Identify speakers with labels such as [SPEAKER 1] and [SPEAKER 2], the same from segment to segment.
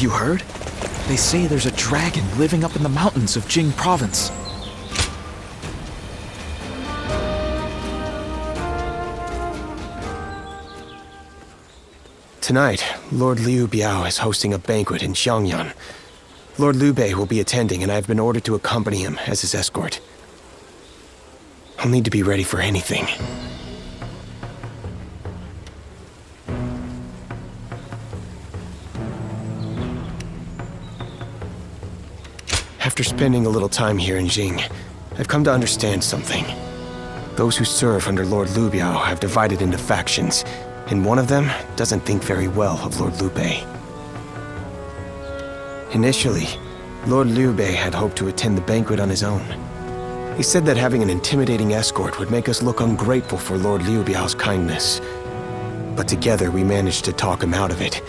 [SPEAKER 1] Have you heard? They say there's a dragon living up in the mountains of Jing province.
[SPEAKER 2] Tonight, Lord Liu Biao is hosting a banquet in Xiangyan. Lord Liu Bei will be attending, and I have been ordered to accompany him as his escort. I'll need to be ready for anything. After spending a little time here in Jing, I've come to understand something. Those who serve under Lord Liu Biao have divided into factions, and one of them doesn't think very well of Lord Liu Bei. Initially, Lord Liu Bei had hoped to attend the banquet on his own. He said that having an intimidating escort would make us look ungrateful for Lord Liu Biao's kindness. But together we managed to talk him out of it.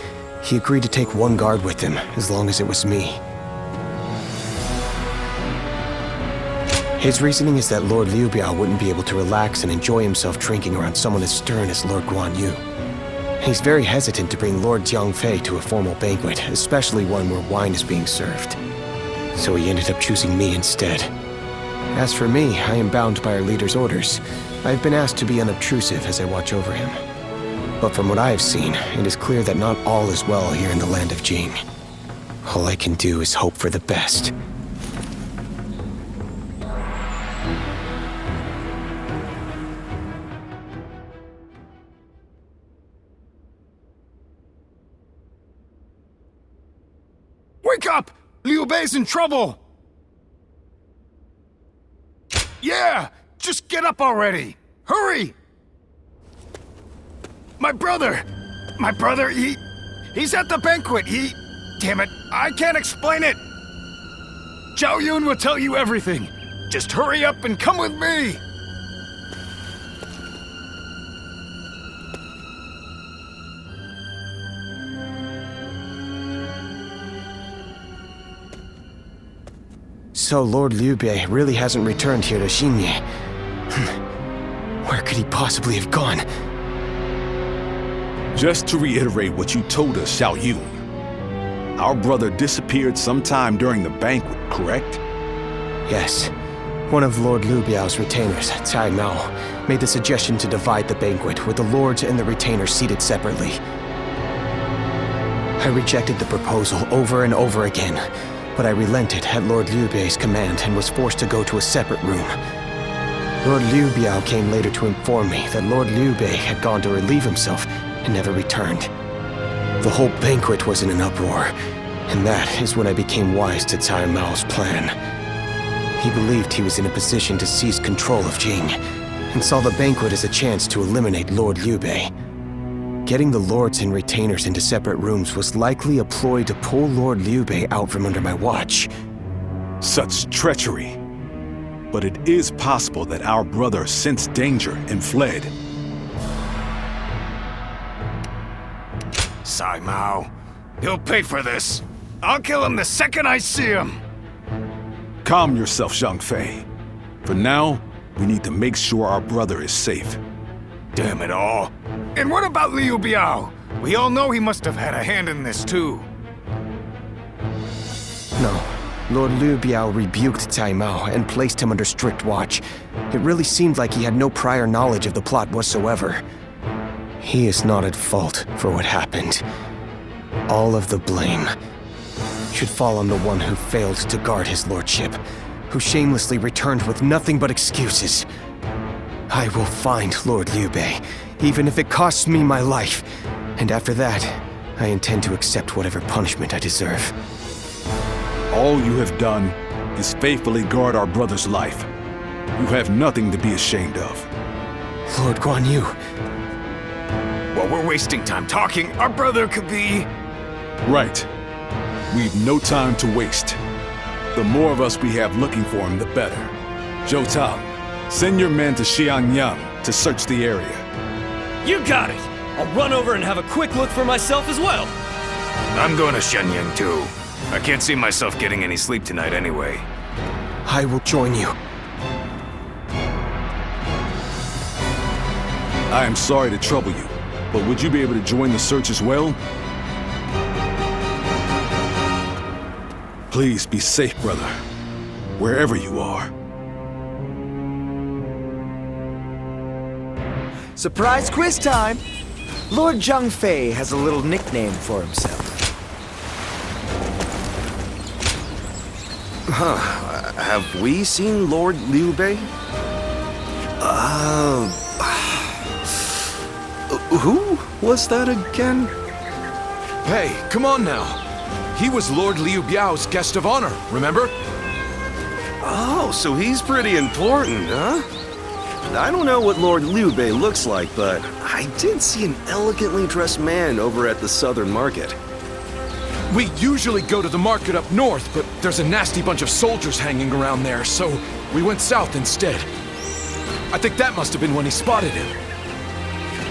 [SPEAKER 2] He agreed to take one guard with him, as long as it was me. His reasoning is that Lord Liu Biao wouldn't be able to relax and enjoy himself drinking around someone as stern as Lord Guan Yu. He's very hesitant to bring Lord Jiangfei to a formal banquet, especially one where wine is being served. So he ended up choosing me instead. As for me, I am bound by our leader's orders. I've been asked to be unobtrusive as I watch over him. But from what I have seen, it is clear that not all is well here in the land of Jing. All I can do is hope for the best.
[SPEAKER 3] Wake up! Liu Bei's in trouble! Yeah! Just get up already! Hurry! My brother! He's at the banquet! Damn it, I can't explain it! Zhao Yun will tell you everything! Just hurry up and come with me!
[SPEAKER 2] So Lord Liu Bei really hasn't returned here to Xingye. Where could he possibly have gone?
[SPEAKER 4] Just to reiterate what you told us, Xiao Yun. Our brother disappeared sometime during the banquet, correct?
[SPEAKER 2] Yes. One of Lord Liu Biao's retainers, Cai Mao, made the suggestion to divide the banquet with the lords and the retainers seated separately. I rejected the proposal over and over again, but I relented at Lord Liu Bei's command and was forced to go to a separate room. Lord Liu Biao came later to inform me that Lord Liu Bei had gone to relieve himself and never returned. The whole banquet was in an uproar, and that is when I became wise to Cai Mao's plan. He believed he was in a position to seize control of Jing, and saw the banquet as a chance to eliminate Lord Liu Bei. Getting the lords and retainers into separate rooms was likely a ploy to pull Lord Liu Bei out from under my watch.
[SPEAKER 4] Such treachery. But it is possible that our brother sensed danger and fled.
[SPEAKER 3] Cai Mao. He'll pay for this. I'll kill him the second I see him.
[SPEAKER 4] Calm yourself, Zhang Fei. For now, we need to make sure our brother is safe.
[SPEAKER 3] Damn it all. And what about Liu Biao? We all know he must have had a hand in this too.
[SPEAKER 2] No. Lord Liu Biao rebuked Cai Mao and placed him under strict watch. It really seemed like he had no prior knowledge of the plot whatsoever. He is not at fault for what happened. All of the blame should fall on the one who failed to guard his lordship, who shamelessly returned with nothing but excuses. I will find Lord Liu Bei, even if it costs me my life. And after that, I intend to accept whatever punishment I deserve.
[SPEAKER 4] All you have done is faithfully guard our brother's life. You have nothing to be ashamed of.
[SPEAKER 2] Lord Guan Yu.
[SPEAKER 3] While we're wasting time talking, our brother could be...
[SPEAKER 4] Right. We've no time to waste. The more of us we have looking for him, the better. Zhou Tao, send your men to Xiangyang to search the area.
[SPEAKER 5] You got it! I'll run over and have a quick look for myself as well.
[SPEAKER 3] I'm going to Shenyang too. I can't see myself getting any sleep tonight anyway.
[SPEAKER 2] I will join you.
[SPEAKER 4] I am sorry to trouble you, but would you be able to join the search as well? Please be safe, brother. Wherever you are.
[SPEAKER 6] Surprise quiz time! Lord Zhang Fei has a little nickname for himself.
[SPEAKER 7] Have we seen Lord Liu Bei? Who was that again?
[SPEAKER 3] Hey, come on now. He was Lord Liu Biao's guest of honor, remember?
[SPEAKER 7] Oh, so he's pretty important, huh? I don't know what Lord Liu Bei looks like, but I did see an elegantly dressed man over at the Southern Market.
[SPEAKER 3] We usually go to the market up north, but there's a nasty bunch of soldiers hanging around there, so we went south instead. I think that must have been when he spotted him.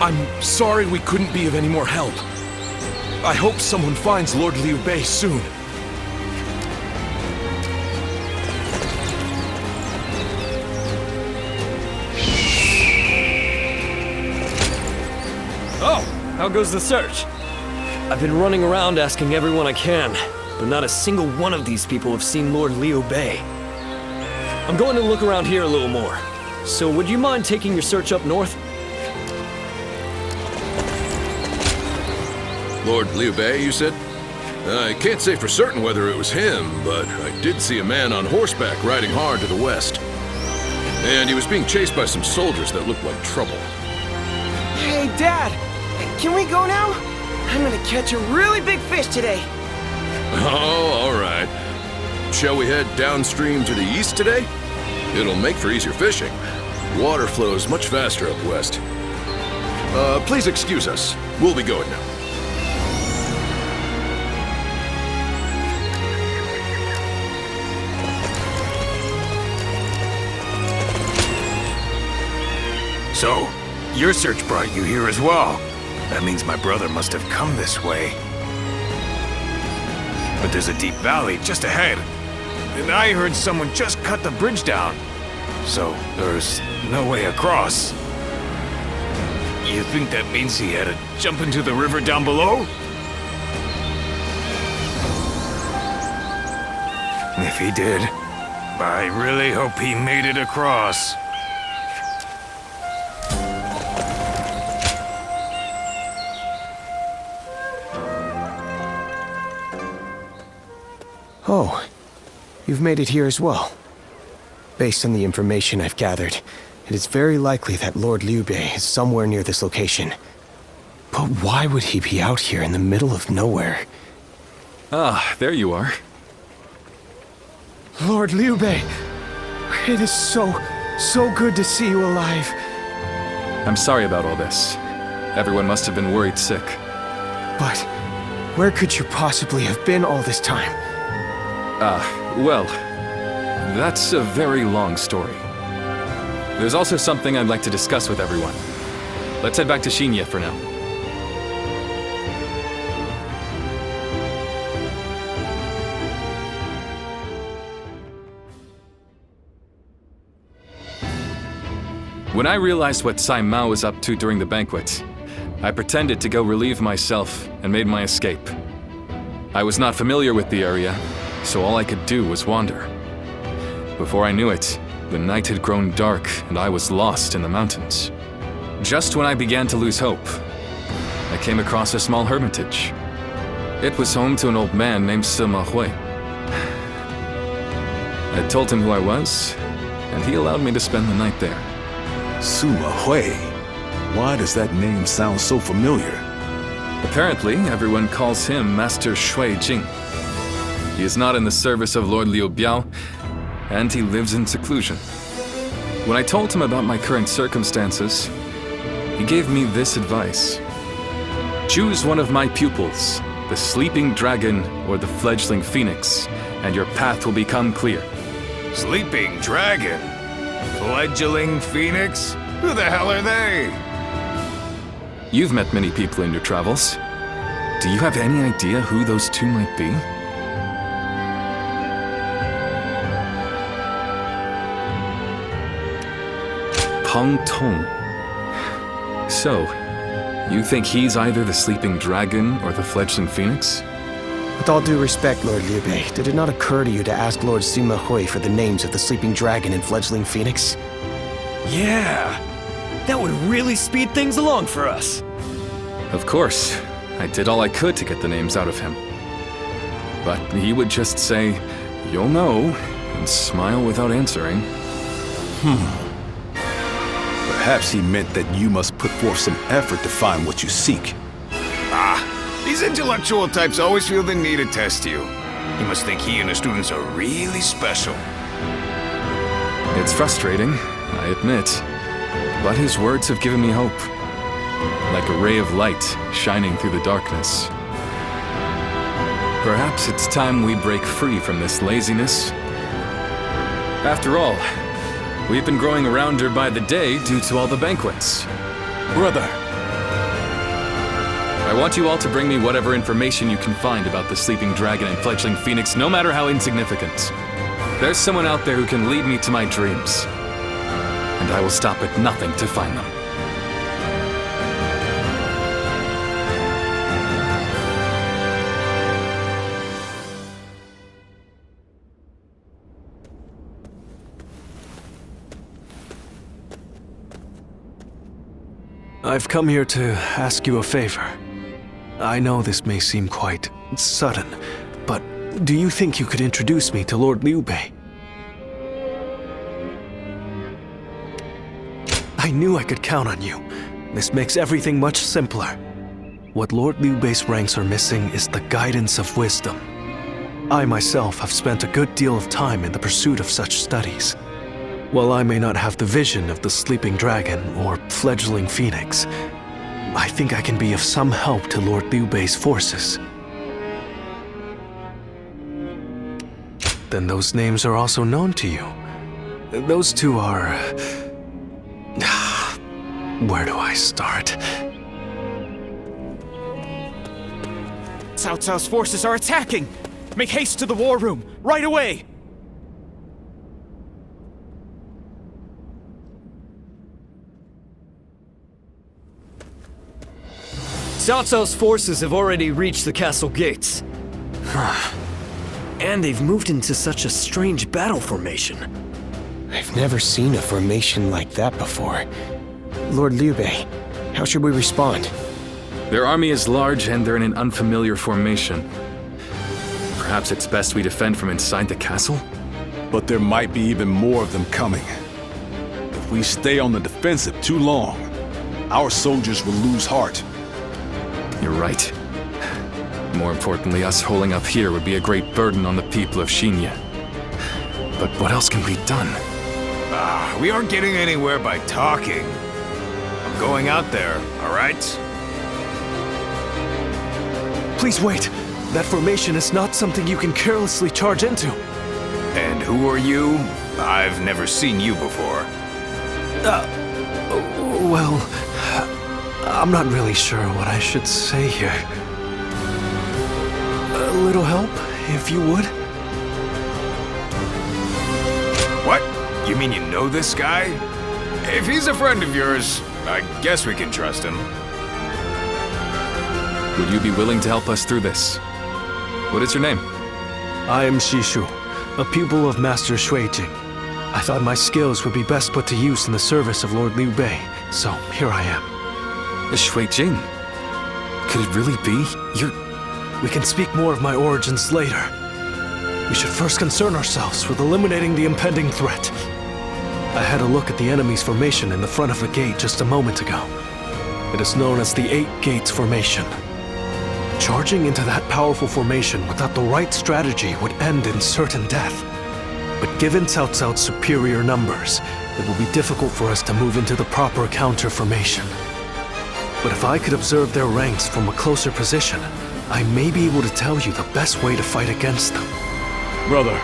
[SPEAKER 3] I'm sorry we couldn't be of any more help. I hope someone finds Lord Liu Bei soon.
[SPEAKER 5] Oh, how goes the search? I've been running around asking everyone I can, but not a single one of these people have seen Lord Liu Bei. I'm going to look around here a little more. So would you mind taking your search up north?
[SPEAKER 8] Lord Liu Bei, you said? I can't say for certain whether it was him, but I did see a man on horseback riding hard to the west. And he was being chased by some soldiers that looked like trouble.
[SPEAKER 6] Hey, Dad! Can we go now? I'm gonna catch a really big fish today.
[SPEAKER 8] Oh, all right. Shall we head downstream to the east today? It'll make for easier fishing. Water flows much faster up west. Please excuse us. We'll be going now.
[SPEAKER 3] So, your search brought you here as well. That means my brother must have come this way. But there's a deep valley just ahead. And I heard someone just cut the bridge down. So, there's no way across. You think that means he had to jump into the river down below? If he did, I really hope he made it across.
[SPEAKER 2] Oh, you've made it here as well. Based on the information I've gathered, it is very likely that Lord Liu Bei is somewhere near this location. But why would he be out here in the middle of nowhere?
[SPEAKER 1] Ah, there you are.
[SPEAKER 2] Lord Liu Bei! It is so good to see you alive.
[SPEAKER 1] I'm sorry about all this. Everyone must have been worried sick.
[SPEAKER 2] But where could you possibly have been all this time?
[SPEAKER 1] Well, that's a very long story. There's also something I'd like to discuss with everyone. Let's head back to Xinye for now. When I realized what Sai Mao was up to during the banquet, I pretended to go relieve myself and made my escape. I was not familiar with the area, so all I could do was wander. Before I knew it, the night had grown dark and I was lost in the mountains. Just when I began to lose hope, I came across a small hermitage. It was home to an old man named Sima Hui. I told him who I was, and he allowed me to spend the night there.
[SPEAKER 4] Sima Hui. Why does that name sound so familiar?
[SPEAKER 1] Apparently, everyone calls him Master Shui Jing. He is not in the service of Lord Liu Biao, and he lives in seclusion. When I told him about my current circumstances, he gave me this advice. Choose one of my pupils, the sleeping dragon or the fledgling phoenix, and your path will become clear.
[SPEAKER 3] Sleeping dragon? Fledgling phoenix? Who the hell are they?
[SPEAKER 1] You've met many people in your travels. Do you have any idea who those two might be? Peng Tong. So, you think he's either the sleeping dragon or the fledgling phoenix?
[SPEAKER 2] With all due respect, Lord Liu Bei, did it not occur to you to ask Lord Sima Hui for the names of the sleeping dragon and fledgling phoenix?
[SPEAKER 5] Yeah! That would really speed things along for us.
[SPEAKER 1] Of course, I did all I could to get the names out of him. But he would just say, "You'll know," and smile without answering.
[SPEAKER 4] Perhaps he meant that you must put forth some effort to find what you seek.
[SPEAKER 9] These intellectual types always feel the need to test you. He must think he and his students are really special.
[SPEAKER 1] It's frustrating, I admit, but his words have given me hope. Like a ray of light shining through the darkness. Perhaps it's time we break free from this laziness. After all, we've been growing arounder by the day due to all the banquets.
[SPEAKER 4] Brother,
[SPEAKER 1] I want you all to bring me whatever information you can find about the sleeping dragon and fledgling phoenix, no matter how insignificant. There's someone out there who can lead me to my dreams. And I will stop at nothing to find them.
[SPEAKER 10] I've come here to ask you a favor. I know this may seem quite sudden, but do you think you could introduce me to Lord Liu Bei? I knew I could count on you. This makes everything much simpler. What Lord Liu Bei's ranks are missing is the guidance of wisdom. I myself have spent a good deal of time in the pursuit of such studies. While I may not have the vision of the sleeping dragon or fledgling phoenix, I think I can be of some help to Lord Liu Bei's forces. Then those names are also known to you. Those two are... Where do I start?
[SPEAKER 6] Cao Cao's forces are attacking! Make haste to the war room, right away!
[SPEAKER 5] Cao Cao's forces have already reached the castle gates. And they've moved into such a strange battle formation.
[SPEAKER 2] I've never seen a formation like that before. Lord Liu Bei, how should we respond?
[SPEAKER 1] Their army is large and they're in an unfamiliar formation. Perhaps it's best we defend from inside the castle?
[SPEAKER 4] but there might be even more of them coming. If we stay on the defensive too long, our soldiers will lose heart.
[SPEAKER 1] You're right. More importantly, us holding up here would be a great burden on the people of Xinya. But what else can be done?
[SPEAKER 9] We aren't getting anywhere by talking. I'm going out there, all right?
[SPEAKER 10] Please wait. That formation is not something you can carelessly charge into.
[SPEAKER 9] And who are you? I've never seen you before.
[SPEAKER 10] Well, I'm not really sure what I should say here. A little help, if you would?
[SPEAKER 9] What? You mean you know this guy? If he's a friend of yours, I guess we can trust him.
[SPEAKER 1] Would you be willing to help us through this? What is your name?
[SPEAKER 10] I am Shishu, a pupil of Master Shuijing. I thought my skills would be best put to use in the service of Lord Liu Bei, so here I am.
[SPEAKER 1] Shuijing? Could it really be?
[SPEAKER 10] We can speak more of my origins later. We should first concern ourselves with eliminating the impending threat. I had a look at the enemy's formation in the front of the gate just a moment ago. It is known as the Eight Gates Formation. Charging into that powerful formation without the right strategy would end in certain death. But given Cao Cao's superior numbers, it will be difficult for us to move into the proper counter formation. But if I could observe their ranks from a closer position, I may be able to tell you the best way to fight against them.
[SPEAKER 4] Brother,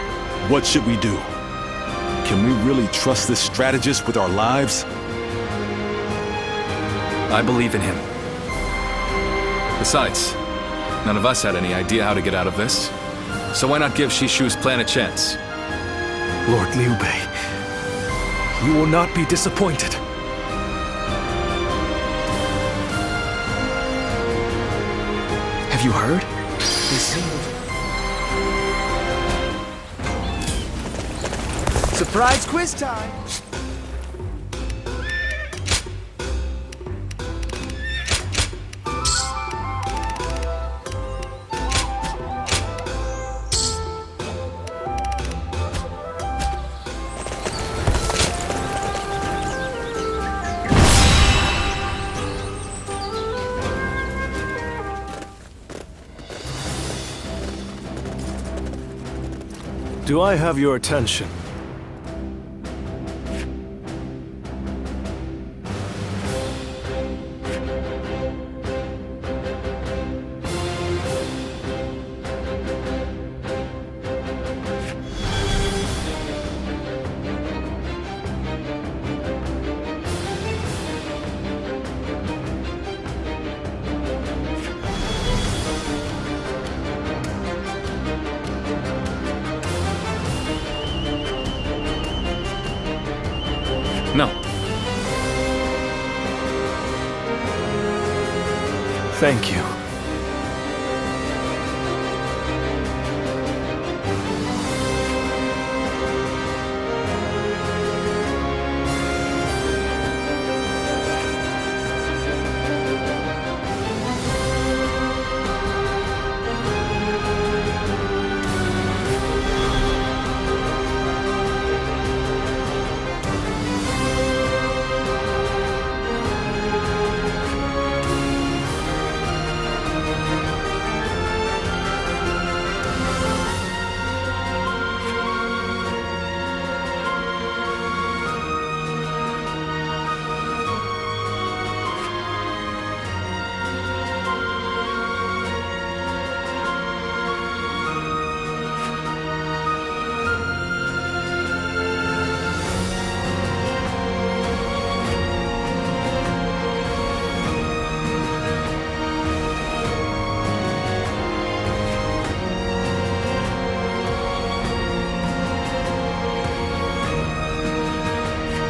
[SPEAKER 4] what should we do? Can we really trust this strategist with our lives?
[SPEAKER 1] I believe in him. Besides, none of us had any idea how to get out of this. So why not give Shishu's plan a chance?
[SPEAKER 10] Lord Liu Bei, you will not be disappointed.
[SPEAKER 2] Have you heard? They say
[SPEAKER 6] Surprise quiz time!
[SPEAKER 10] Do I have your attention?
[SPEAKER 1] No.
[SPEAKER 10] Thank you.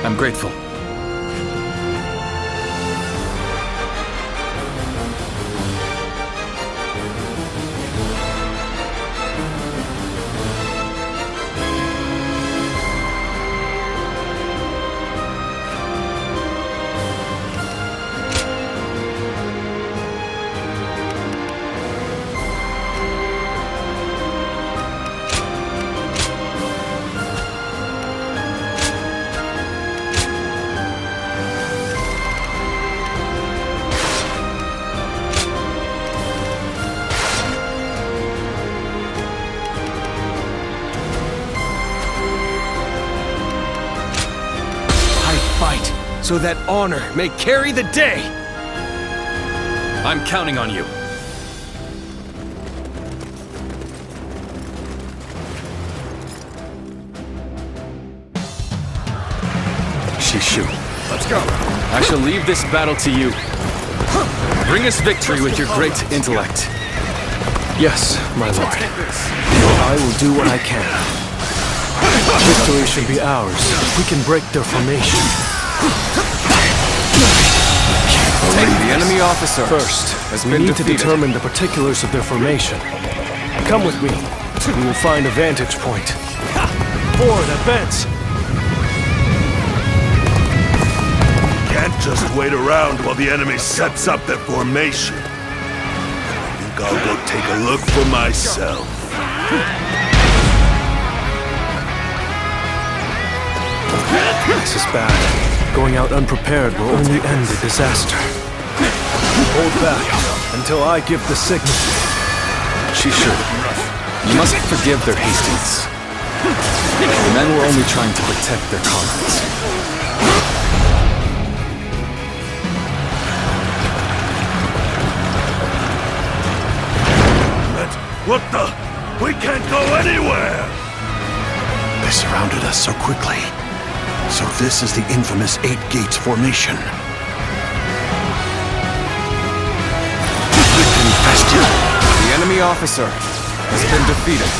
[SPEAKER 1] I'm grateful.
[SPEAKER 6] Fight, so that honor may carry the day!
[SPEAKER 1] I'm counting on you.
[SPEAKER 4] Shishu.
[SPEAKER 3] Let's go.
[SPEAKER 1] I shall leave this battle to you. Bring us victory with your great intellect.
[SPEAKER 10] Yes, my lord. I will do what I can. Victory should be ours if we can break their formation.
[SPEAKER 1] The enemy officer
[SPEAKER 10] First,
[SPEAKER 1] has
[SPEAKER 10] we
[SPEAKER 1] been
[SPEAKER 10] need to
[SPEAKER 1] defeated.
[SPEAKER 10] determine the particulars of their formation. Come with me. We will find a vantage point. Forward, advance!
[SPEAKER 11] Can't just wait around while the enemy sets up their formation. I think I'll go take a look for myself.
[SPEAKER 10] This is bad. Going out unprepared will only end in disaster. Hold back until I give the signal.
[SPEAKER 1] Shishu, you must forgive their hastiness. The men were only trying to protect their comrades.
[SPEAKER 11] What the? We can't go anywhere!
[SPEAKER 9] They surrounded us so quickly. So this is the infamous Eight Gates formation.
[SPEAKER 1] The enemy officer has been defeated.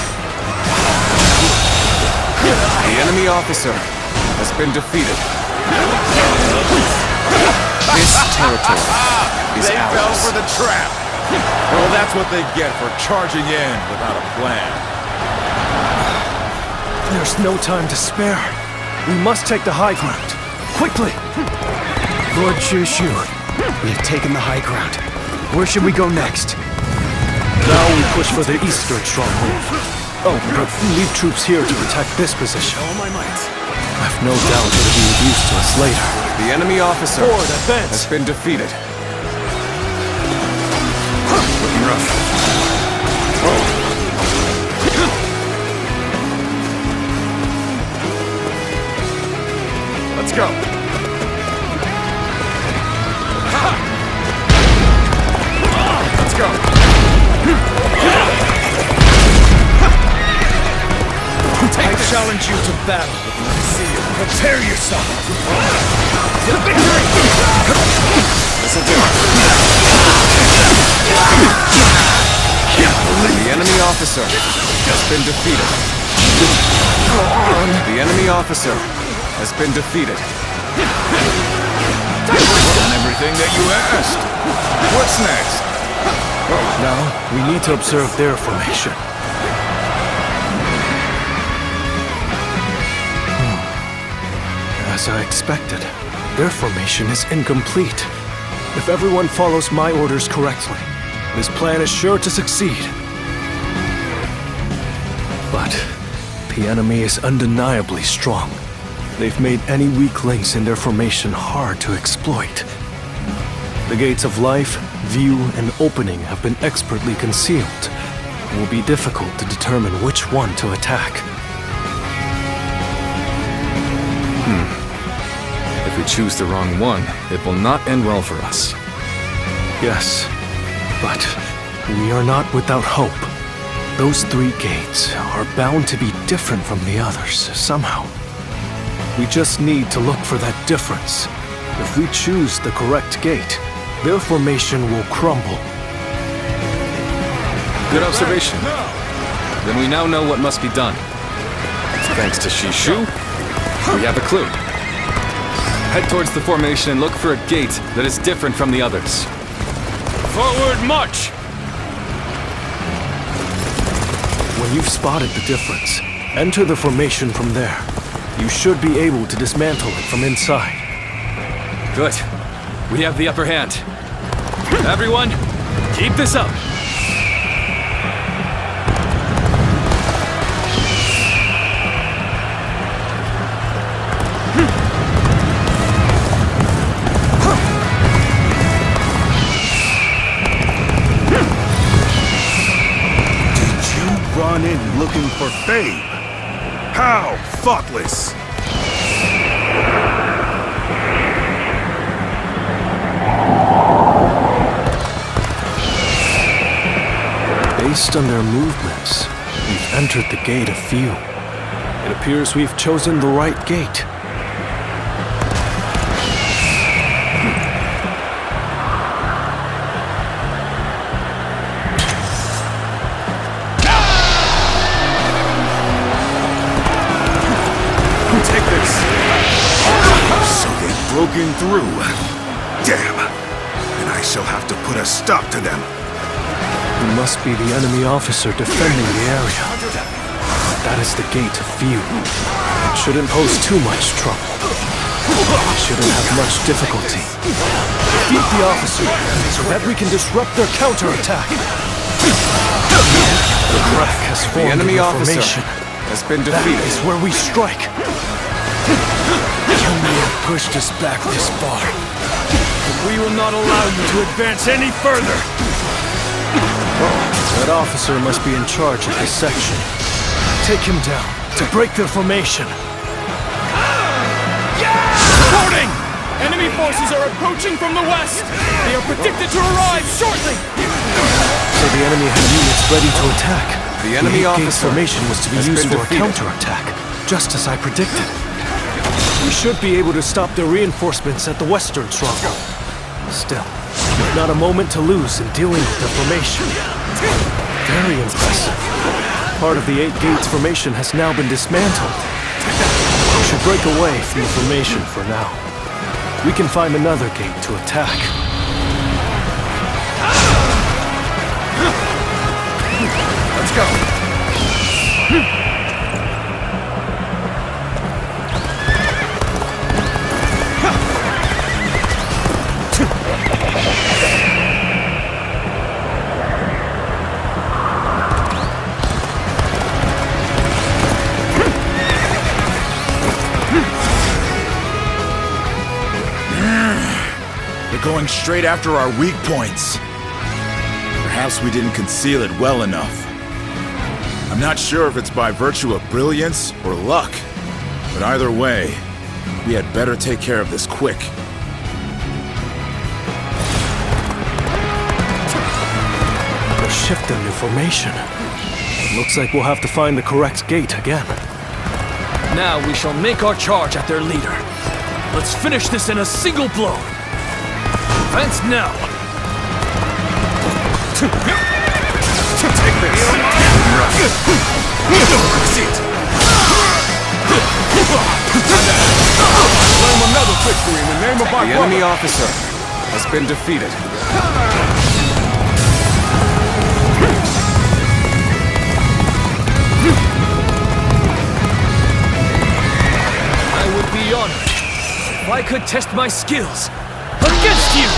[SPEAKER 1] The enemy officer has been defeated. This territory is
[SPEAKER 3] They fell
[SPEAKER 1] ours.
[SPEAKER 3] for the trap. Well, that's what they get for charging in without a plan.
[SPEAKER 10] There's no time to spare. We must take the high ground. Quickly!
[SPEAKER 2] Lord Shushu, we have taken the high ground. Where should we go next?
[SPEAKER 10] Now we push for the eastern stronghold. Oh, but leave troops here to protect this position.
[SPEAKER 3] All my might.
[SPEAKER 10] I've no doubt it'll be of use to us later.
[SPEAKER 3] The enemy officer
[SPEAKER 10] Forward, advance!
[SPEAKER 3] has been defeated. Looking rough. Let's go. Let's go. I challenge you to battle. See you. Prepare yourself. To victory! This'll do it. The enemy officer has been defeated. The enemy officer has been defeated. Done everything that you asked. What's next?
[SPEAKER 10] Now, we need to observe their formation. As I expected, their formation is incomplete. If everyone follows my orders correctly, this plan is sure to succeed. But the enemy is undeniably strong. They've made any weak links in their formation hard to exploit. The gates of life, view, and opening have been expertly concealed. It will be difficult to determine which one to attack.
[SPEAKER 1] If we choose the wrong one, it will not end well for us.
[SPEAKER 10] Yes, but we are not without hope. Those 3 gates are bound to be different from the others, somehow. We just need to look for that difference. If we choose the correct gate, their formation will crumble.
[SPEAKER 1] Good observation. Then we now know what must be done. Thanks to Shishu, we have a clue. Head towards the formation and look for a gate that is different from the others. Forward march!
[SPEAKER 10] When you've spotted the difference, enter the formation from there. You should be able to dismantle it from inside.
[SPEAKER 1] Good. We have the upper hand. Everyone, keep this up!
[SPEAKER 11] Run in looking for fame. How thoughtless!
[SPEAKER 10] Based on their movements, we've entered the gate of view. It appears we've chosen the right gate.
[SPEAKER 11] Take this! So they've broken through. Damn! And I shall have to put a stop to them.
[SPEAKER 10] He must be the enemy officer defending the area. That is the gate of view. It shouldn't pose too much trouble. We shouldn't have much difficulty. Defeat the officer so that we can disrupt their counterattack. The crack has formed
[SPEAKER 3] The enemy
[SPEAKER 10] in the
[SPEAKER 3] officer
[SPEAKER 10] formation.
[SPEAKER 3] has been
[SPEAKER 10] That
[SPEAKER 3] defeated.
[SPEAKER 10] is where we strike.
[SPEAKER 6] You may have pushed us back this far, but we will not allow you to advance any further!
[SPEAKER 10] That officer must be in charge of this section. Take him down to break their formation.
[SPEAKER 6] Reporting! Enemy forces are approaching from the west! They are predicted to arrive shortly!
[SPEAKER 10] So the enemy had units ready to attack.
[SPEAKER 3] The enemy
[SPEAKER 10] gate
[SPEAKER 3] officer
[SPEAKER 10] formation was to be
[SPEAKER 3] has
[SPEAKER 10] used
[SPEAKER 3] been
[SPEAKER 10] for a
[SPEAKER 3] defeated.
[SPEAKER 10] counterattack, just as I predicted. We should be able to stop their reinforcements at the western stronghold. Still, not a moment to lose in dealing with their formation. Very impressive. Part of the 8 gates formation has now been dismantled. We should break away from the formation for now. We can find another gate to attack.
[SPEAKER 3] Let's go!
[SPEAKER 11] going straight after our weak points. Perhaps we didn't conceal it well enough. I'm not sure if it's by virtue of brilliance or luck, but either way, we had better take care of this quick.
[SPEAKER 10] They're shifting their formation. Looks like we'll have to find the correct gate again.
[SPEAKER 5] Now we shall make our charge at their leader. Let's finish this in a single blow. Advance now.
[SPEAKER 3] Take this. Claim another victory in the name of my
[SPEAKER 2] The enemy officer has been defeated.
[SPEAKER 5] I would be honored if I could test my skills against you!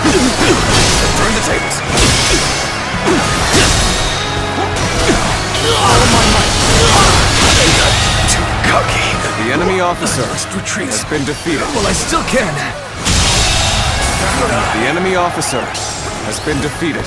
[SPEAKER 3] Turn the tables.
[SPEAKER 2] Too cocky. The enemy officer
[SPEAKER 5] Retreat.
[SPEAKER 2] has been defeated.
[SPEAKER 5] Well, I still can.
[SPEAKER 2] The enemy officer has been defeated.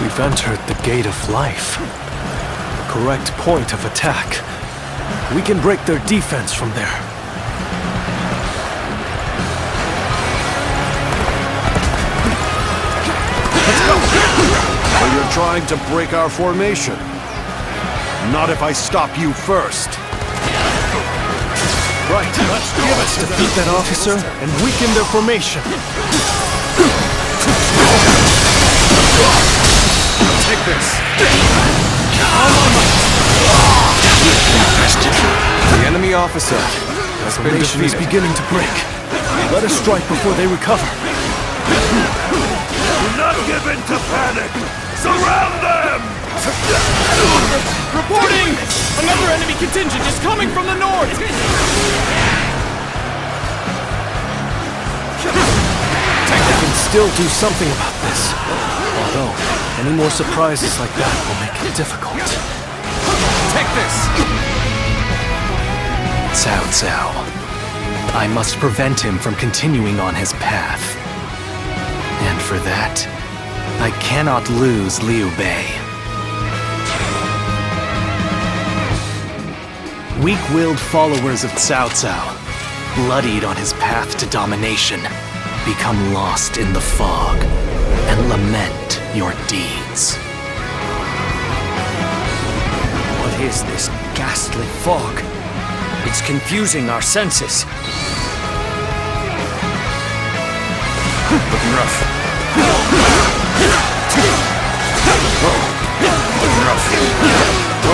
[SPEAKER 10] We've entered the gate of life. The correct point of attack. We can break their defense from there.
[SPEAKER 3] So you're trying to break our formation? Not if I stop you first.
[SPEAKER 10] Right, let's defeat that officer and weaken their formation.
[SPEAKER 3] Take this.
[SPEAKER 2] The enemy officer has been
[SPEAKER 10] Formation is
[SPEAKER 2] defeated.
[SPEAKER 10] beginning to break. Let us strike before they recover.
[SPEAKER 11] Do not give in to panic! Surround them!
[SPEAKER 6] Reporting! Another enemy contingent is coming from the north!
[SPEAKER 10] We can still do something about this. Although, any more surprises like that will make it difficult.
[SPEAKER 3] Take this!
[SPEAKER 12] Cao Cao. I must prevent him from continuing on his path. And for that, I cannot lose Liu Bei. Weak-willed followers of Cao Cao, bloodied on his path to domination, become lost in the fog and lament your deeds.
[SPEAKER 5] What is this ghastly fog? It's confusing our senses.
[SPEAKER 3] Looking rough. Looking rough.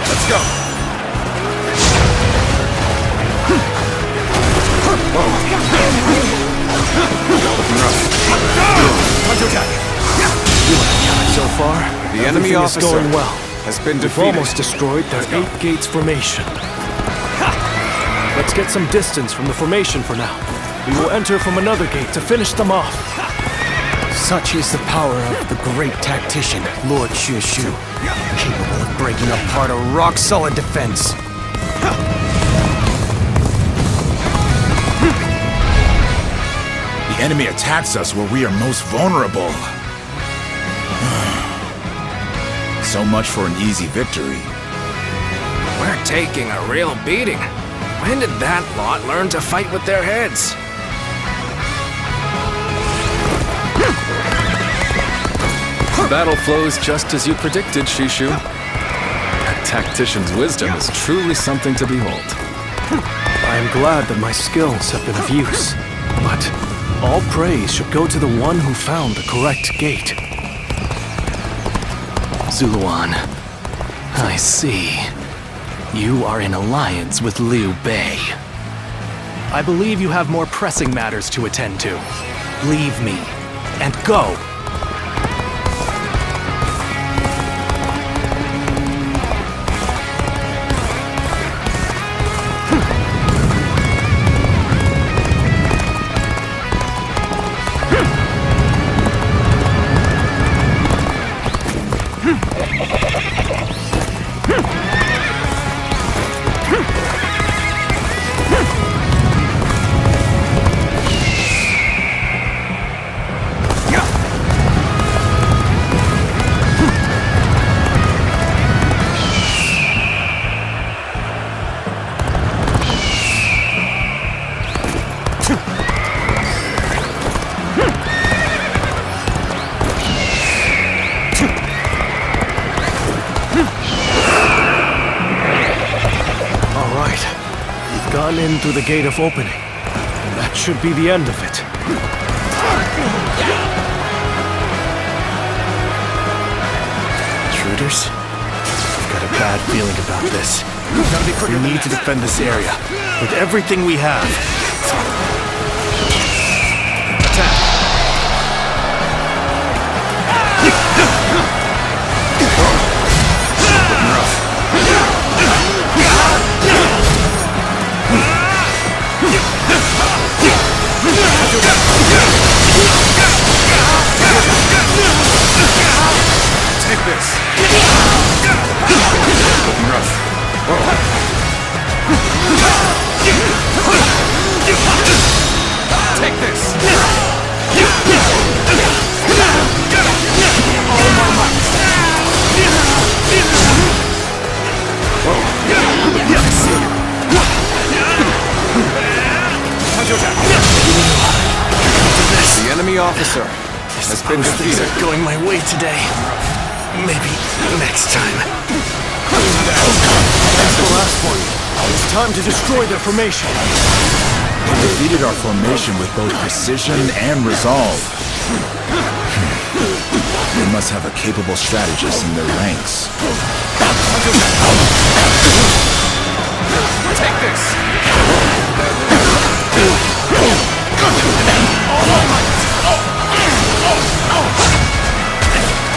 [SPEAKER 3] Let's go. Looking rough. Time to attack.
[SPEAKER 10] So far,
[SPEAKER 2] The enemy
[SPEAKER 10] everything is
[SPEAKER 2] officer
[SPEAKER 10] going well.
[SPEAKER 2] has been
[SPEAKER 10] We've
[SPEAKER 2] defeated.
[SPEAKER 10] almost destroyed their 8 gates formation. Let's get some distance from the formation for now. We will enter from another gate to finish them off.
[SPEAKER 2] Such is the power of the great tactician, Lord Shu, capable of breaking apart a rock-solid defense.
[SPEAKER 11] The enemy attacks us where we are most vulnerable. So much for an easy victory.
[SPEAKER 6] We're taking a real beating.
[SPEAKER 9] When did that lot learn to fight with their heads?
[SPEAKER 1] The battle flows just as you predicted, Shishu. A tactician's wisdom is truly something to behold.
[SPEAKER 10] I am glad that my skills have been of use, but all praise should go to the one who found the correct gate.
[SPEAKER 12] Zuluan, I see. You are in alliance with Liu Bei. I believe you have more pressing matters to attend to. Leave me, and go!
[SPEAKER 10] In through the gate of opening. That should be the end of it. Intruders? I've got a bad feeling about this. We need to defend this area with everything we have.
[SPEAKER 3] Take this. Looking rough. Take this. All my might. The enemy officer has been
[SPEAKER 10] Things
[SPEAKER 3] defeated.
[SPEAKER 10] are going my way today. Maybe next time.
[SPEAKER 3] That's the last one.
[SPEAKER 10] It's time to destroy their formation.
[SPEAKER 11] They defeated our formation with both precision and resolve. They must have a capable strategist in their ranks.
[SPEAKER 3] Take this.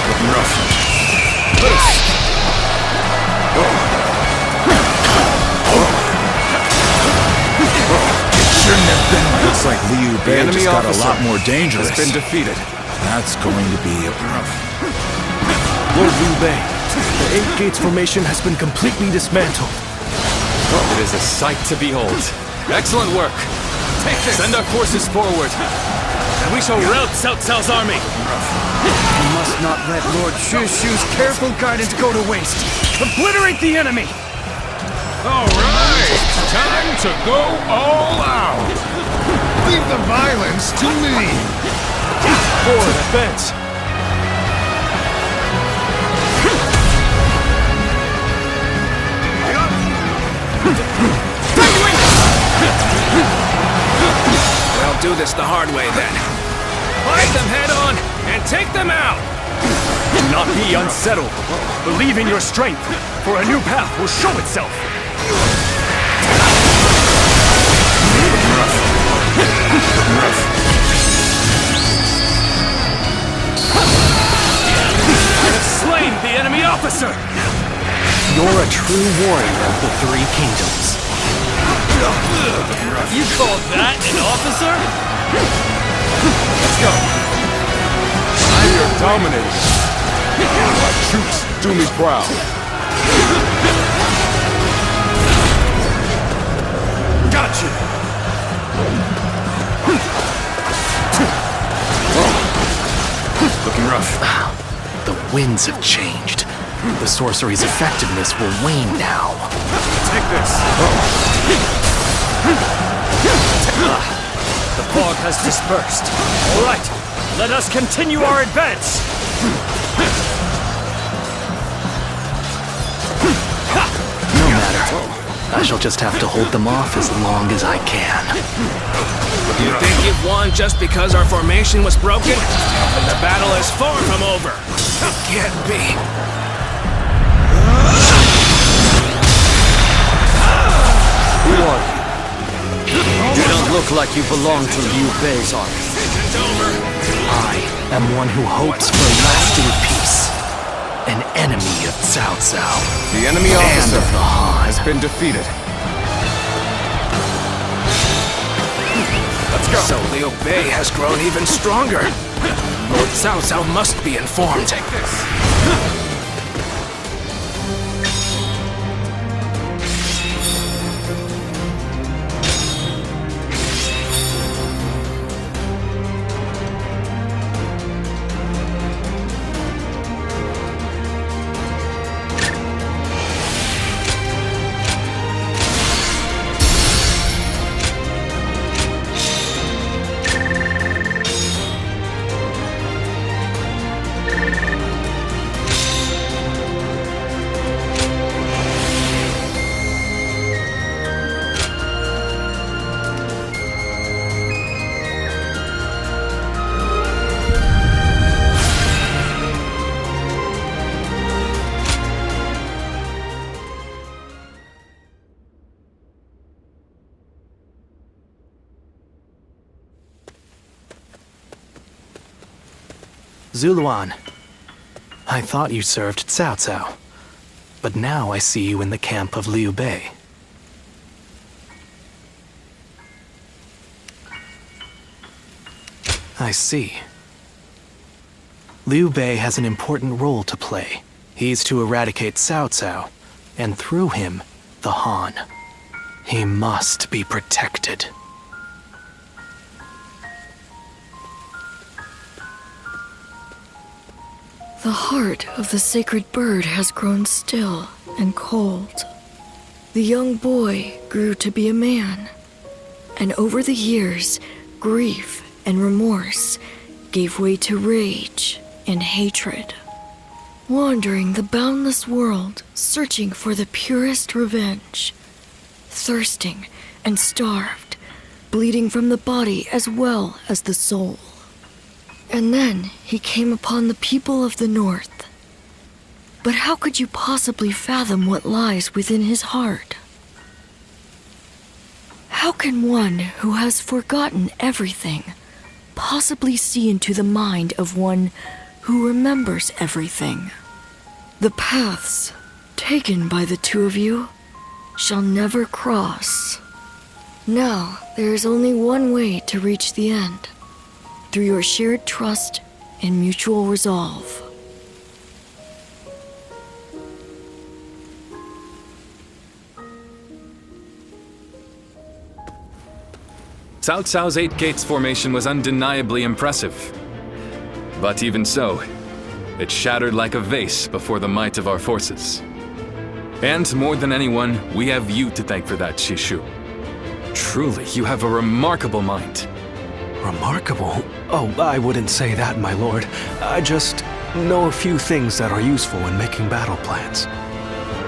[SPEAKER 3] Looking rough.
[SPEAKER 11] Shouldn't have been. Looks like Liu
[SPEAKER 3] The
[SPEAKER 11] Bei
[SPEAKER 3] enemy
[SPEAKER 11] just got a
[SPEAKER 3] officer
[SPEAKER 11] lot more dangerous.
[SPEAKER 3] has been defeated.
[SPEAKER 11] That's going to be a problem.
[SPEAKER 10] Lord Liu Bei, the Eight Gates formation has been completely dismantled.
[SPEAKER 1] It is a sight to behold. Excellent work.
[SPEAKER 3] Take this.
[SPEAKER 1] Send our forces forward.
[SPEAKER 5] And we shall rout Cao Cao's army.
[SPEAKER 6] We must not let Lord Shushu's careful guidance go to waste. Obliterate the enemy!
[SPEAKER 13] All right, time to go all out. Leave the violence to me.
[SPEAKER 10] Forward, advance!
[SPEAKER 9] We'll do this the hard way then. Fight them head on and take them out!
[SPEAKER 10] Do not be unsettled. Believe in your strength, for a new path will show itself.
[SPEAKER 5] I have slain the enemy officer!
[SPEAKER 12] You're a true warrior of the Three Kingdoms.
[SPEAKER 5] You call that an officer?
[SPEAKER 3] Let's go. I'm your dominator.
[SPEAKER 11] My troops do me proud.
[SPEAKER 3] Gotcha. Looking rough.
[SPEAKER 12] The winds have changed. The sorcery's effectiveness will wane now.
[SPEAKER 3] Take this.
[SPEAKER 5] The fog has dispersed. All right, let us continue our advance.
[SPEAKER 12] No matter. I shall just have to hold them off as long as I can.
[SPEAKER 14] You think you've won just because our formation was broken? The battle is far from over. It can't be.
[SPEAKER 6] Who are you? You don't look like you belong to Liu Bei's army.
[SPEAKER 12] I am one who hopes for lasting peace. An enemy of Cao Cao.
[SPEAKER 9] The enemy
[SPEAKER 12] and
[SPEAKER 9] officer
[SPEAKER 12] of the Han
[SPEAKER 9] has been defeated.
[SPEAKER 14] Let's go. So Liu Bei has grown even stronger. Lord Cao Cao must be informed. Take this.
[SPEAKER 12] Zuluan, I thought you served Cao Cao, but now I see you in the camp of Liu Bei. I see. Liu Bei has an important role to play. He's to eradicate Cao Cao, and through him, the Han. He must be protected.
[SPEAKER 15] The heart of the sacred bird has grown still and cold. The young boy grew to be a man, and over the years, grief and remorse gave way to rage and hatred. Wandering the boundless world, searching for the purest revenge, thirsting and starved, bleeding from the body as well as the soul. And then he came upon the people of the North. But how could you possibly fathom what lies within his heart? How can one who has forgotten everything possibly see into the mind of one who remembers everything? The paths taken by the two of you shall never cross. Now there is only one way to reach the end. Through your shared trust and mutual resolve.
[SPEAKER 1] Cao Cao's 8 Gates formation was undeniably impressive. But even so, it shattered like a vase before the might of our forces. And more than anyone, we have you to thank for that, Shishu. Truly, you have a remarkable mind.
[SPEAKER 10] Remarkable? Oh, I wouldn't say that, my lord. I just know a few things that are useful in making battle plans.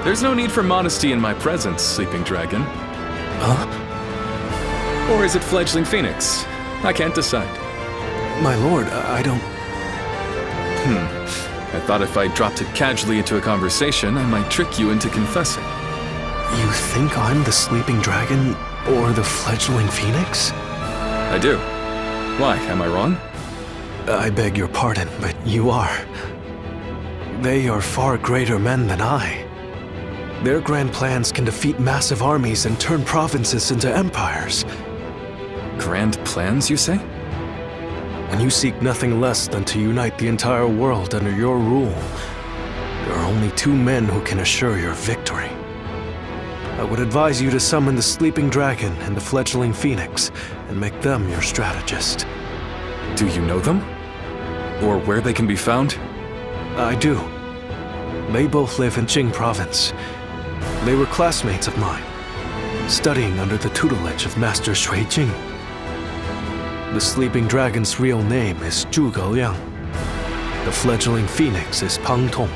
[SPEAKER 1] There's no need for modesty in my presence, Sleeping Dragon.
[SPEAKER 10] Huh?
[SPEAKER 1] Or is it Fledgling Phoenix? I can't decide.
[SPEAKER 10] My lord, I don't...
[SPEAKER 1] I thought if I dropped it casually into a conversation, I might trick you into confessing.
[SPEAKER 10] You think I'm the Sleeping Dragon or the Fledgling Phoenix?
[SPEAKER 1] I do. Why, am I wrong?
[SPEAKER 10] I beg your pardon, but you are. They are far greater men than I. Their grand plans can defeat massive armies and turn provinces into empires.
[SPEAKER 1] Grand plans, you say?
[SPEAKER 10] When you seek nothing less than to unite the entire world under your rule, there are only 2 men who can assure your victory. I would advise you to summon the Sleeping Dragon and the Fledgling Phoenix and make them your strategist.
[SPEAKER 1] Do you know them? Or where they can be found?
[SPEAKER 10] I do. They both live in Qing province. They were classmates of mine. studying under the tutelage of Master Shui Jing. The sleeping dragon's real name is Zhuge Liang. The fledgling phoenix is Pang Tong.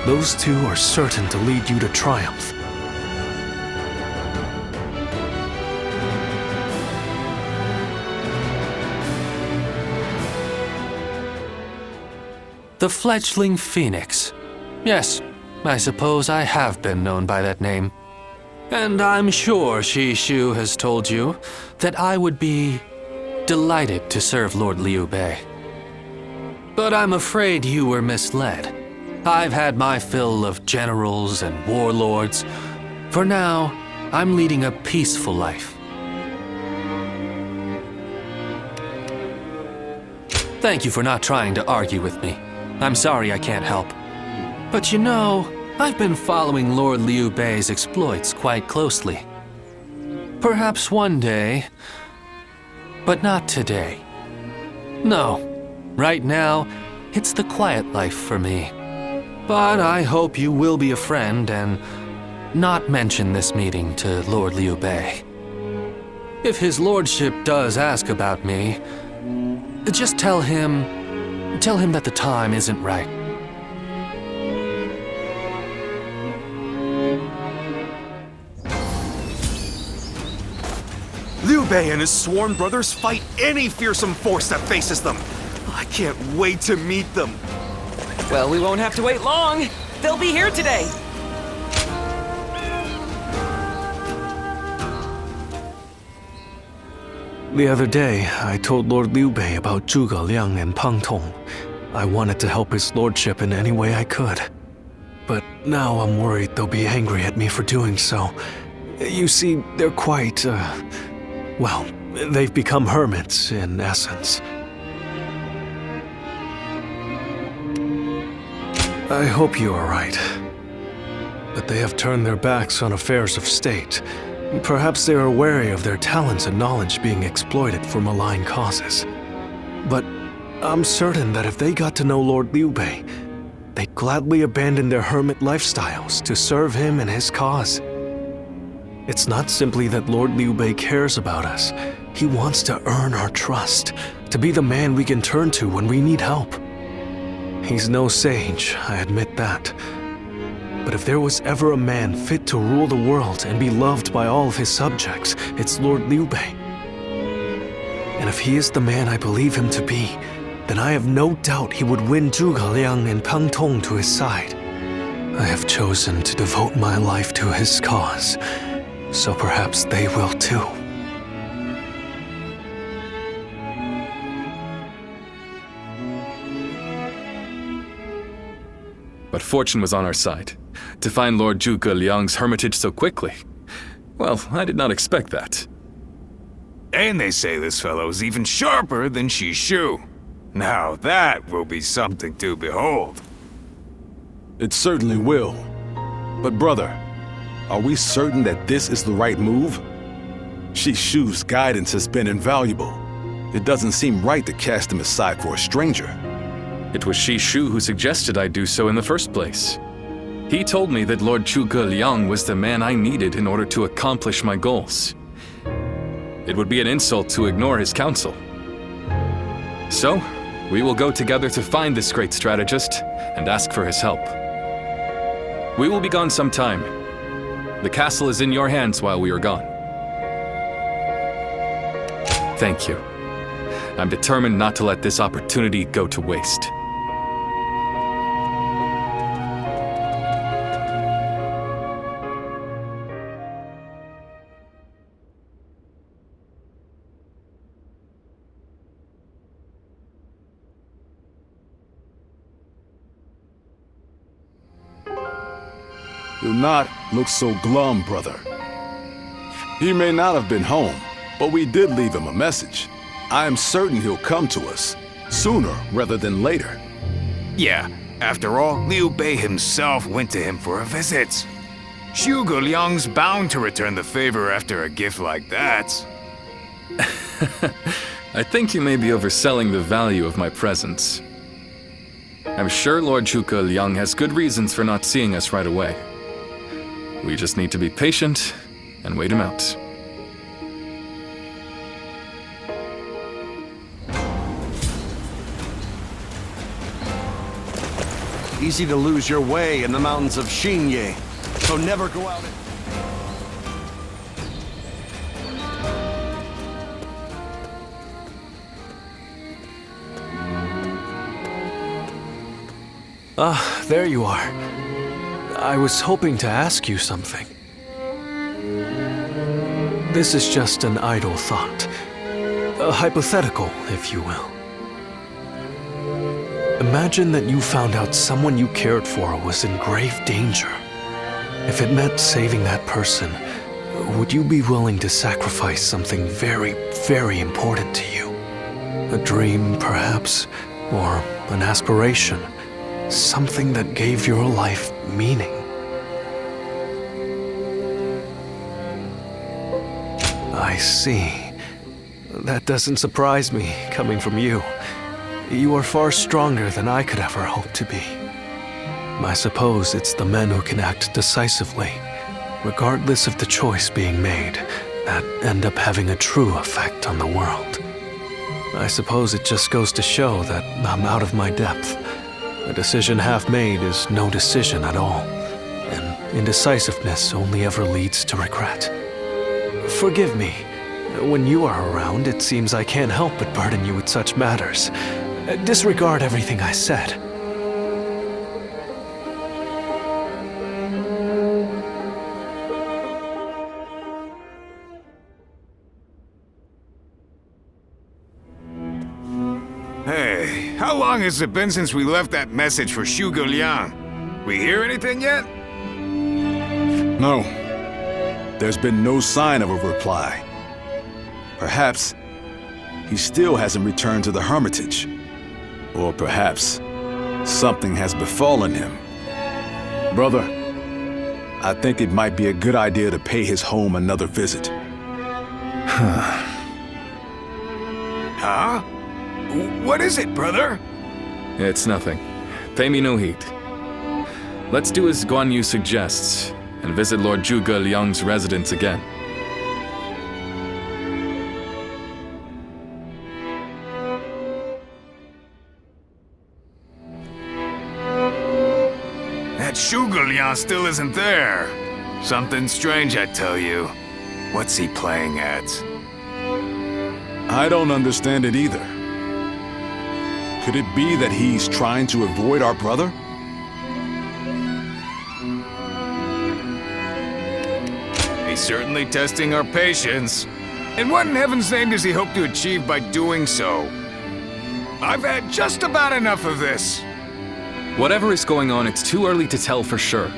[SPEAKER 10] Those two are certain to lead you to triumph.
[SPEAKER 12] The fledgling phoenix. Yes, I suppose I have been known by that name. And I'm sure Shi Shu has told you that I would be delighted to serve Lord Liu Bei. But I'm afraid you were misled. I've had my fill of generals and warlords. For now, I'm leading a peaceful life. Thank you for not trying to argue with me. I'm sorry I can't help. But you know, I've been following Lord Liu Bei's exploits quite closely. Perhaps one day, but not today. No, right now, it's the quiet life for me. But I hope you will be a friend and not mention this meeting to Lord Liu Bei. If his lordship does ask about me, just tell him that the time isn't right.
[SPEAKER 7] Liu Bei and his sworn brothers fight any fearsome force that faces them. I can't wait to meet them.
[SPEAKER 16] Well, we won't have to wait long. They'll be here today.
[SPEAKER 10] The other day, I told Lord Liu Bei about Zhuge Liang and Pang Tong. I wanted to help his lordship in any way I could. But now I'm worried they'll be angry at me for doing so. You see, they're quite, well, they've become hermits, in essence. I hope you are right. But they have turned their backs on affairs of state. Perhaps they are wary of their talents and knowledge being exploited for malign causes. But I'm certain that if they got to know Lord Liu Bei, they'd gladly abandon their hermit lifestyles to serve him and his cause. It's not simply that Lord Liu Bei cares about us. He wants to earn our trust, to be the man we can turn to when we need help. He's no sage, I admit that. But if there was ever a man fit to rule the world and be loved by all of his subjects, it's Lord Liu Bei. And if he is the man I believe him to be, then I have no doubt he would win Zhuge Liang and Pang Tong to his side. I have chosen to devote my life to his cause, so perhaps they will too.
[SPEAKER 1] But fortune was on our side. To find Lord Zhuge Liang's hermitage so quickly. Well, I did not expect that.
[SPEAKER 9] And they say this fellow's even sharper than Shi Shu. Now that will be something to behold.
[SPEAKER 4] It certainly will. But brother, are we certain that this is the right move? Shi Shu's guidance has been invaluable. It doesn't seem right to cast him aside for a stranger.
[SPEAKER 1] It was Shi Shu who suggested I do so in the first place. He told me that Lord Zhuge Liang was the man I needed in order to accomplish my goals. It would be an insult to ignore his counsel. So, we will go together to find this great strategist and ask for his help. We will be gone some time. The castle is in your hands while we are gone. Thank you. I'm determined not to let this opportunity go to waste.
[SPEAKER 4] Do not look so glum, brother. He may not have been home, but we did leave him a message. I am certain he'll come to us, sooner rather than later.
[SPEAKER 9] Yeah, after all, Liu Bei himself went to him for a visit. Zhuge Liang's bound to return the favor after a gift like that.
[SPEAKER 1] I think you may be overselling the value of my presence. I'm sure Lord Zhuge Liang has good reasons for not seeing us right away. We just need to be patient and wait him out.
[SPEAKER 17] Easy to lose your way in the mountains of Xinye, so never go out.
[SPEAKER 10] Ah, there you are. I was hoping to ask you something. This is just an idle thought. A hypothetical, if you will. Imagine that you found out someone you cared for was in grave danger. If it meant saving that person, would you be willing to sacrifice something very, very important to you? A dream, perhaps, or an aspiration? Something that gave your life meaning. I see. That doesn't surprise me, coming from you. You are far stronger than I could ever hope to be. I suppose it's the men who can act decisively, regardless of the choice being made, that end up having a true effect on the world. I suppose it just goes to show that I'm out of my depth. A decision half made is no decision at all, and indecisiveness only ever leads to regret. Forgive me. When you are around, it seems I can't help but burden you with such matters. Disregard everything I said.
[SPEAKER 9] Hey, how long has it been since we left that message for Zhuge Liang? We hear anything yet?
[SPEAKER 4] No. There's been no sign of a reply. Perhaps he still hasn't returned to the Hermitage. Or perhaps something has befallen him. Brother, I think it might be a good idea to pay his home another visit.
[SPEAKER 9] Huh? What is it, brother?
[SPEAKER 1] It's nothing. Pay me no heed. Let's do as Guan Yu suggests, and visit Lord Zhuge Liang's residence again.
[SPEAKER 9] That Zhuge Liang still isn't there. Something strange, I tell you. What's he playing at?
[SPEAKER 4] I don't understand it either. Could it be that he's trying to avoid our brother?
[SPEAKER 9] He's certainly testing our patience. And what in heaven's name does he hope to achieve by doing so? I've had just about enough of this.
[SPEAKER 1] Whatever is going on, it's too early to tell for sure.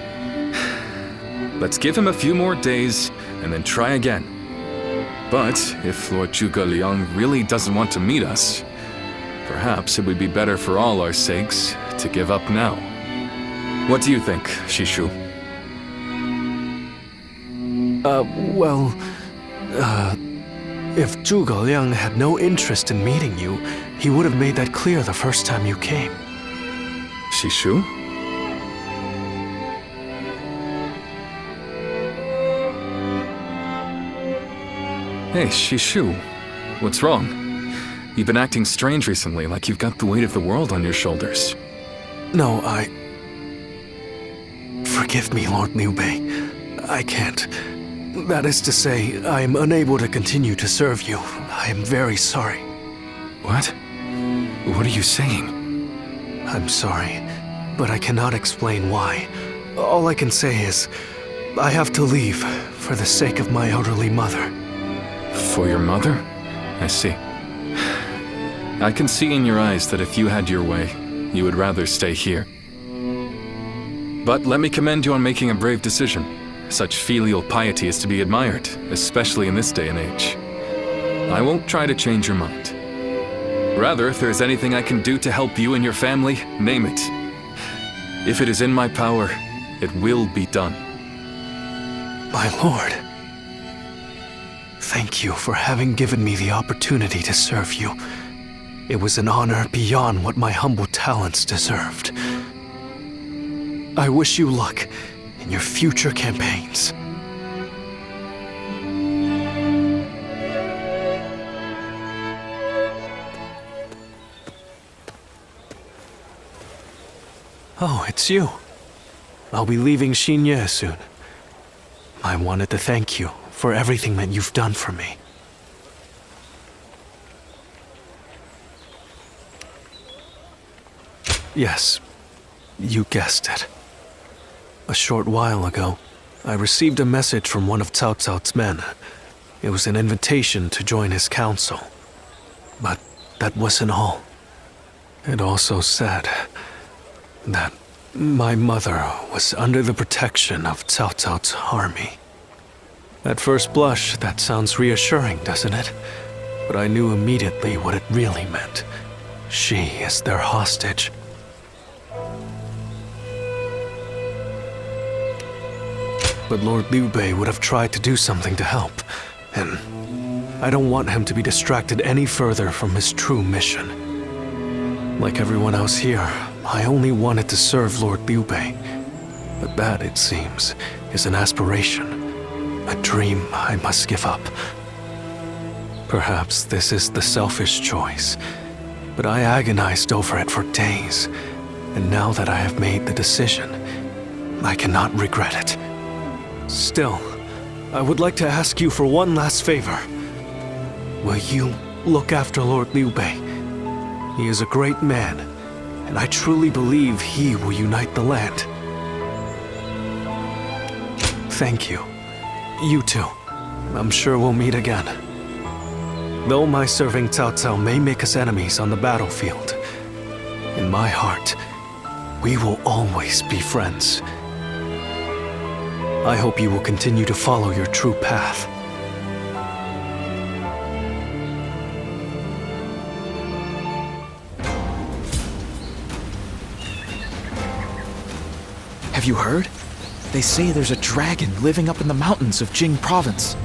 [SPEAKER 1] Let's give him a few more days, and then try again. But if Lord Zhuge Liang really doesn't want to meet us, perhaps it would be better for all our sakes to give up now. What do you think, Shishu?
[SPEAKER 10] If Zhuge Liang had no interest in meeting you, he would have made that clear the first time you came.
[SPEAKER 1] Shishu? Hey, Shishu. What's wrong? You've been acting strange recently, like you've got the weight of the world on your shoulders.
[SPEAKER 10] No, Forgive me, Lord Liu Bei. I can't. That is to say, I am unable to continue to serve you. I am very sorry.
[SPEAKER 1] What? What are you saying?
[SPEAKER 10] I'm sorry, but I cannot explain why. All I can say is, I have to leave for the sake of my elderly mother.
[SPEAKER 1] For your mother? I see. I can see in your eyes that if you had your way, you would rather stay here. But let me commend you on making a brave decision. Such filial piety is to be admired, especially in this day and age. I won't try to change your mind. Rather, if there's anything I can do to help you and your family, name it. If it is in my power, it will be done.
[SPEAKER 10] My lord, thank you for having given me the opportunity to serve you. It was an honor beyond what my humble talents deserved. I wish you luck in your future campaigns. Oh, it's you. I'll be leaving Xinye soon. I wanted to thank you for everything that you've done for me. Yes, you guessed it. A short while ago, I received a message from one of Cao Cao's men. It was an invitation to join his council. But that wasn't all. It also said that my mother was under the protection of Cao Cao's army. At first blush, that sounds reassuring, doesn't it? But I knew immediately what it really meant. She is their hostage. But Lord Liu Bei would have tried to do something to help, and I don't want him to be distracted any further from his true mission. Like everyone else here, I only wanted to serve Lord Liu Bei, but that, it seems, is an aspiration, a dream I must give up. Perhaps this is the selfish choice, but I agonized over it for days, and now that I have made the decision, I cannot regret it. Still, I would like to ask you for one last favor. Will you look after Lord Liu Bei? He is a great man, and I truly believe he will unite the land. Thank you. You too. I'm sure we'll meet again. Though my serving Cao Cao may make us enemies on the battlefield, in my heart, we will always be friends. I hope you will continue to follow your true path.
[SPEAKER 18] Have you heard? They say there's a dragon living up in the mountains of Jing province.